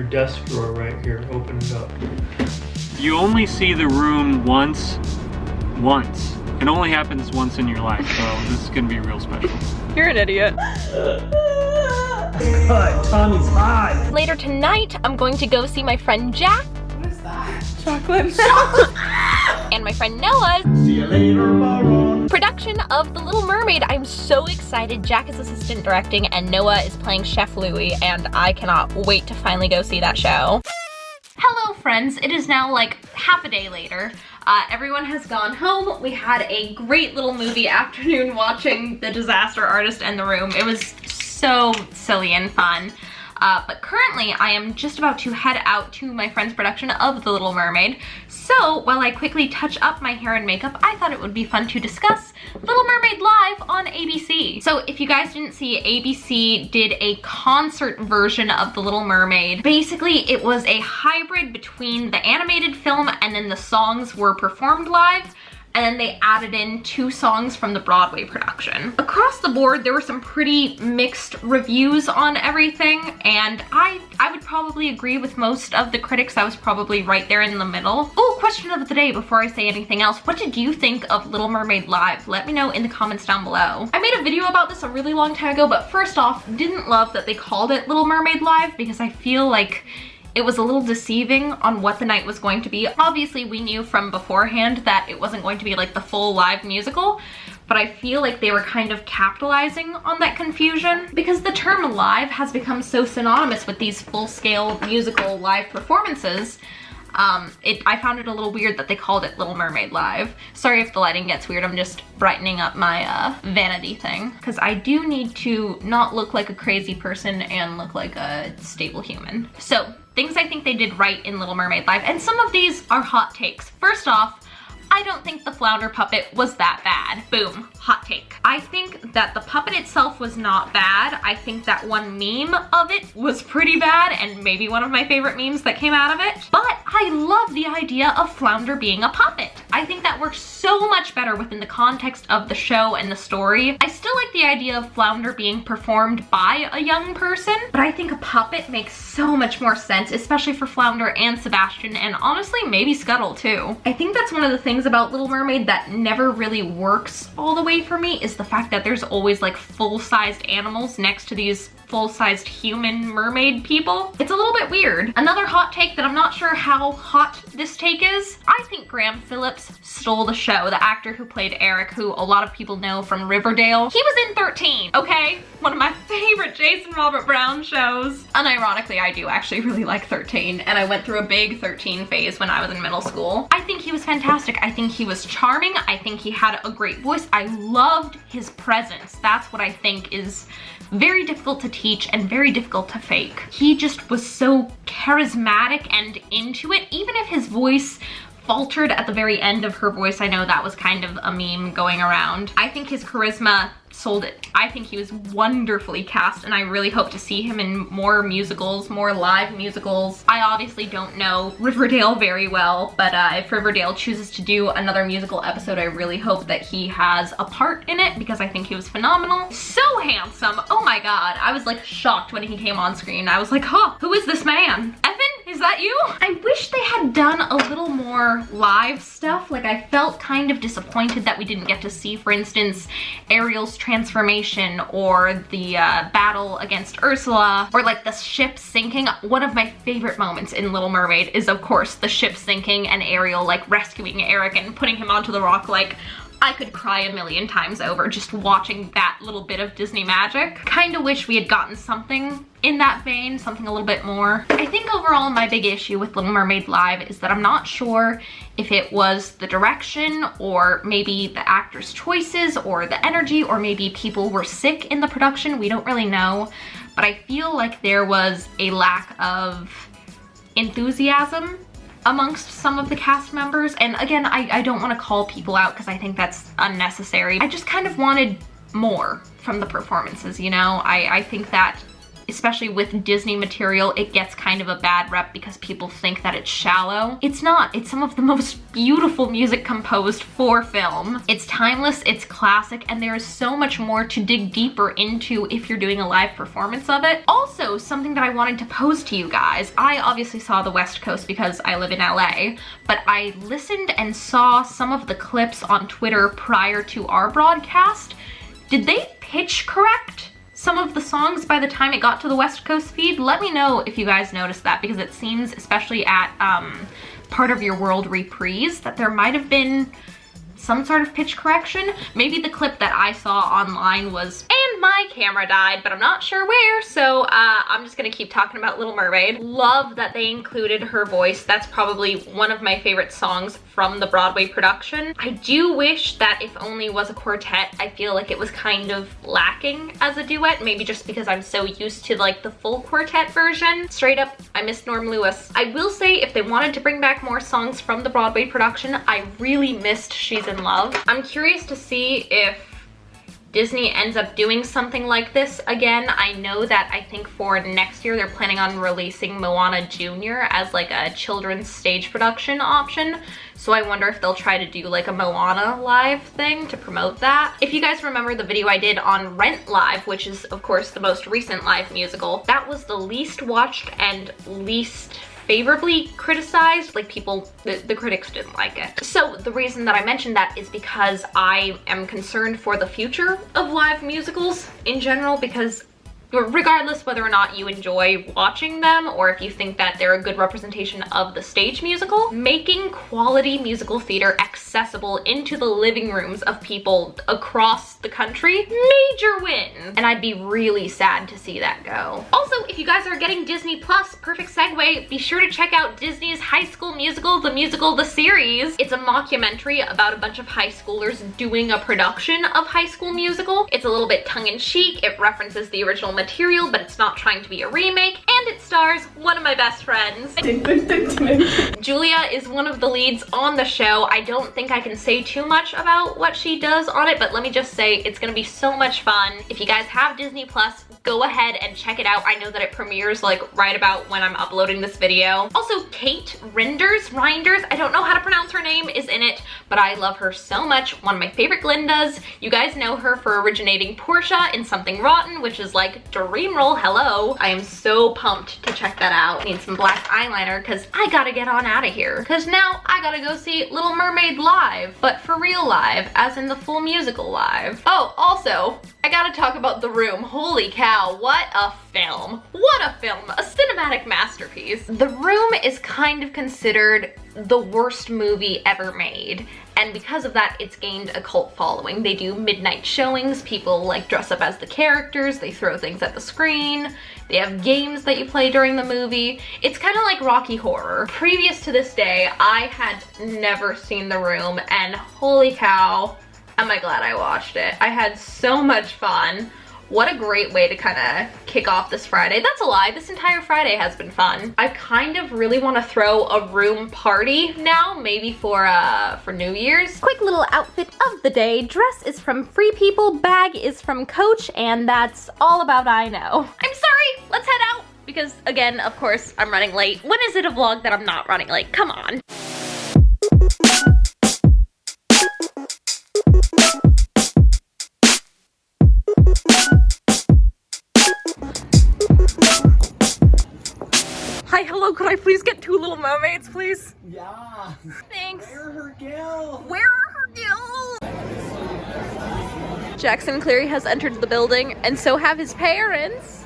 your desk drawer right here. Open it up. You only see the room once. It only happens once in your life, so this is gonna be real special. You're an idiot. God, Tommy's hot. Later tonight, I'm going to go see my friend Jack. What is that? Chocolate. And my friend Noah's See you later, Baron. production of The Little Mermaid. I'm so excited. Jack is assistant directing and Noah is playing Chef Louis, and I cannot wait to finally go see that show. Hello friends, it is now like half a day later. Everyone has gone home. We had a great little movie afternoon watching The Disaster Artist and The Room. It was so silly and fun. But currently I am just about to head out to my friend's production of The Little Mermaid. So while I quickly touch up my hair and makeup, I thought it would be fun to discuss Little Mermaid live on ABC. So if you guys didn't see, ABC did a concert version of The Little Mermaid. Basically, it was a hybrid between the animated film and then the songs were performed live. And then they added in 2 songs from the Broadway production. Across the board, there were some pretty mixed reviews on everything, and I would probably agree with most of the critics. I was probably right there in the middle. Oh, question of the day before I say anything else. What did you think of Little Mermaid Live? Let me know in the comments down below. I made a video about this a really long time ago, but first off, didn't love that they called it Little Mermaid Live because I feel like it was a little deceiving on what the night was going to be. Obviously, we knew from beforehand that it wasn't going to be like the full live musical, but I feel like they were kind of capitalizing on that confusion because the term live has become so synonymous with these full-scale musical live performances. I found it a little weird that they called it Little Mermaid Live. Sorry if the lighting gets weird, I'm just brightening up my vanity thing. Because I do need to not look like a crazy person and look like a stable human. So, things I think they did right in Little Mermaid Live, and some of these are hot takes. First off, I don't think the Flounder puppet was that bad. Boom, hot take. I think that the puppet itself was not bad. I think that one meme of it was pretty bad and maybe one of my favorite memes that came out of it. But I love the idea of Flounder being a puppet. I think that works so much better within the context of the show and the story. I still like the idea of Flounder being performed by a young person, but I think a puppet makes so much more sense, especially for Flounder and Sebastian, and honestly, maybe Scuttle too. I think that's one of the things about Little Mermaid that never really works all the way for me is the fact that there's always like full-sized animals next to these full-sized human mermaid people. It's a little bit weird. Another hot take that I'm not sure how hot this take is, I think Graham Phillips stole the show. The actor who played Eric, who a lot of people know from Riverdale. He was in 13, okay? One of my favorite Jason Robert Brown shows. Unironically, I do actually really like 13, and I went through a big 13 phase when I was in middle school. I think he was fantastic. I think he was charming. I think he had a great voice. I loved his presence. That's what I think is very difficult to teach and very difficult to fake. He just was so charismatic and into it, even if his voice faltered at the very end of her voice. I know that was kind of a meme going around. I think his charisma sold it. I think he was wonderfully cast, and I really hope to see him in more musicals, more live musicals. I obviously don't know Riverdale very well, but if Riverdale chooses to do another musical episode, I really hope that he has a part in it because I think he was phenomenal. So handsome. Oh my god. I was like shocked when he came on screen. I was like, huh, who is this man? Evan? Is that you? I wish they had done a little more live stuff. Like, I felt kind of disappointed that we didn't get to see, for instance, Ariel's transformation or the battle against Ursula, or like the ship sinking. One of my favorite moments in Little Mermaid is, of course, the ship sinking and Ariel like rescuing Eric and putting him onto the rock. Like, I could cry a million times over just watching that little bit of Disney magic. Kinda wish we had gotten something in that vein, something a little bit more. I think overall my big issue with Little Mermaid Live is that I'm not sure if it was the direction or maybe the actors' choices or the energy, or maybe people were sick in the production. We don't really know, but I feel like there was a lack of enthusiasm amongst some of the cast members. And again, I don't want to call people out because I think that's unnecessary. I just kind of wanted more from the performances, you know? I think that especially with Disney material, it gets kind of a bad rep because people think that it's shallow. It's not. It's some of the most beautiful music composed for film. It's timeless, it's classic, and there is so much more to dig deeper into if you're doing a live performance of it. Also, something that I wanted to pose to you guys, I obviously saw the West Coast because I live in LA, but I listened and saw some of the clips on Twitter prior to our broadcast. Did they pitch correct some of the songs by the time it got to the West Coast feed? Let me know if you guys noticed that, because it seems, especially at Part of Your World reprise, that there might have been some sort of pitch correction. Maybe the clip that I saw online was, and my camera died, but I'm not sure where, so I'm just gonna keep talking about Little Mermaid. Love that they included her voice. That's probably one of my favorite songs from the Broadway production. I do wish that If Only was a quartet. I feel like it was kind of lacking as a duet, maybe just because I'm so used to like the full quartet version. Straight up, I miss Norm Lewis. I will say, if they wanted to bring back more songs from the Broadway production, I really missed She's in Love. I'm curious to see if Disney ends up doing something like this again. I know that I think for next year they're planning on releasing Moana Jr. as like a children's stage production option. So I wonder if they'll try to do like a Moana live thing to promote that. If you guys remember the video I did on Rent Live, which is of course the most recent live musical, that was the least watched and least favorably criticized. Like people, the critics didn't like it. So the reason that I mentioned that is because I am concerned for the future of live musicals in general, because regardless whether or not you enjoy watching them or if you think that they're a good representation of the stage musical, making quality musical theater accessible into the living rooms of people across the country, major win. And I'd be really sad to see that go. Also, if you guys are getting Disney Plus, perfect segue, be sure to check out Disney's High School Musical, the series. It's a mockumentary about a bunch of high schoolers doing a production of High School Musical. It's a little bit tongue-in-cheek, it references the original material, but it's not trying to be a remake, and it stars one of my best friends. Julia is one of the leads on the show. I don't think I can say too much about what she does on it, but let me just say it's gonna be so much fun. If you guys have Disney Plus, go ahead and check it out. I know that it premieres like right about when I'm uploading this video. Also, Kate Reinders, I don't know how to pronounce her name, is in it, but I love her so much. One of my favorite Glindas. You guys know her for originating Portia in Something Rotten, which is like dreamroll, hello. I am so pumped to check that out. I need some black eyeliner because I gotta get on out of here, because now I gotta go see Little Mermaid live, but for real live, as in the full musical live. Oh, also, I gotta talk about The Room. Holy cow, what a film. What a film, a cinematic masterpiece. The Room is kind of considered the worst movie ever made, and because of that, it's gained a cult following. They do midnight showings, people like dress up as the characters, they throw things at the screen, they have games that you play during the movie. It's kind of like Rocky Horror. Previous to this day, I had never seen The Room, and holy cow, am I glad I watched it. I had so much fun. What a great way to kind of kick off this Friday. That's a lie, this entire Friday has been fun. I kind of really want to throw a room party now, maybe for New Year's. Quick little outfit of the day. Dress is from Free People, bag is from Coach, and that's all about I know. I'm sorry, let's head out, because again, of course, I'm running late. When is it a vlog that I'm not running late? Come on. Hi, hello, could I please get 2 Little Mermaids, please? Yeah. Thanks. Where are her gills? Where are her gills? Jackson Cleary has entered the building, and so have his parents.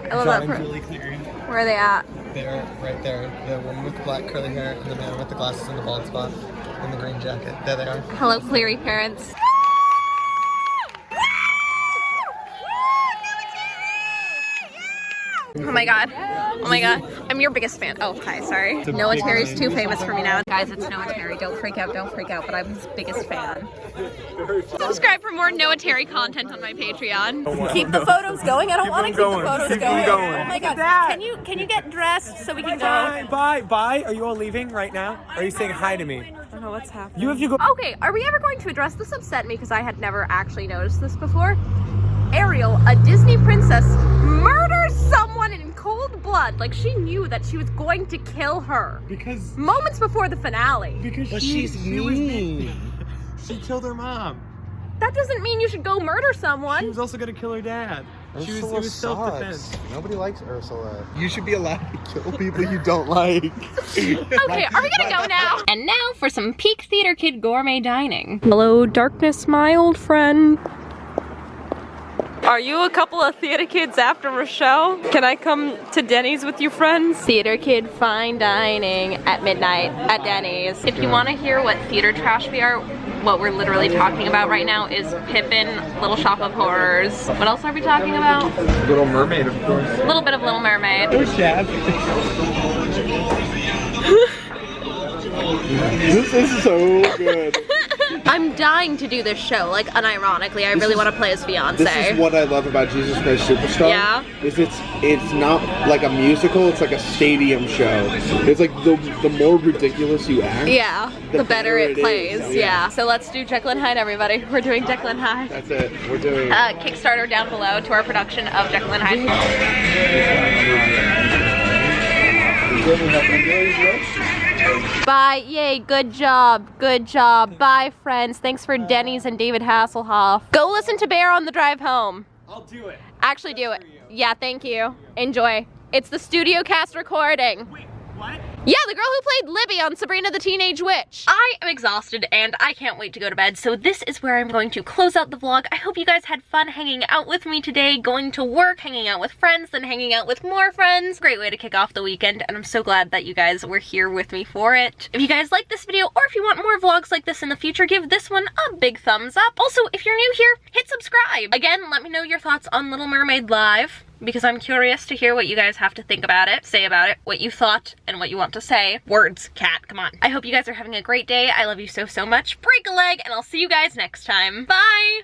I love that. Julie Cleary. Where are they at? They're right there. The woman with the black curly hair, and the man with the glasses and the bald spot, and the green jacket. There they are. Hello, Cleary parents. Oh my god. Oh my god. I'm your biggest fan. Oh, hi, sorry. Noah Terry's too famous for me now. Guys, it's Noah Terry. Don't freak out, but I'm his biggest fan. Subscribe for more Noah Terry content on my Patreon. Keep the photos going. I don't want to keep the photos going. Oh my god. Can you get dressed so we can go? Bye. Are you all leaving right now? Are you saying hi to me? I don't know what's happening. You have to go. Okay, are we ever going to address this? Upset me because I had never actually noticed this before. Ariel, a Disney princess, murders someone blood. Like, she knew that she was going to kill her. Because Moments before the finale. But she's she was mean. She killed her mom. That doesn't mean you should go murder She someone. was also gonna kill her dad. It Ursula was self-defense. sucks. Nobody likes Ursula. You should be allowed to kill people you don't like. Okay, are we gonna go now? And now for some peak theater kid gourmet dining. Hello, darkness, my old friend. Are you a couple of theater kids after Rochelle? Can I come to Denny's with you friends? Theater kid fine dining at midnight at Denny's. If you want to hear what theater trash we are, what we're literally talking about right now is Pippin, Little Shop of Horrors. What else are we talking about? Little Mermaid, of course. A little bit of Little Mermaid. This is so good. I'm dying to do this show, like unironically. I really want to play as Fiancé. This is what I love about Jesus Christ Superstar. Yeah. Is it's not like a musical, it's like a stadium show. It's like the more ridiculous you act. Yeah, the better it plays. is. Yeah. So let's do Jekyll and Hyde, everybody. We're doing Jekyll and Hyde. That's it. We're doing Kickstarter down below to our production of Jekyll and Hyde. Bye, yay, good job, good job. Bye, friends. Thanks for Denny's and David Hasselhoff. Go listen to Bear on the drive home. I'll do it. Actually do it. Yeah, thank you. Enjoy. It's the studio cast recording. Wait, what? Yeah, the girl who played Libby on Sabrina the Teenage Witch. I am exhausted and I can't wait to go to bed, so this is where I'm going to close out the vlog. I hope you guys had fun hanging out with me today, going to work, hanging out with friends, then hanging out with more friends. Great way to kick off the weekend, and I'm so glad that you guys were here with me for it. If you guys like this video, or if you want more vlogs like this in the future, give this one a big thumbs up. Also, if you're new here, hit subscribe. Again, let me know your thoughts on Little Mermaid Live, because I'm curious to hear what you guys have to think about it, say about it, what you thought, and what you want to say. Words, cat, come on. I hope you guys are having a great day. I love you so, so much. Break a leg, and I'll see you guys next time. Bye!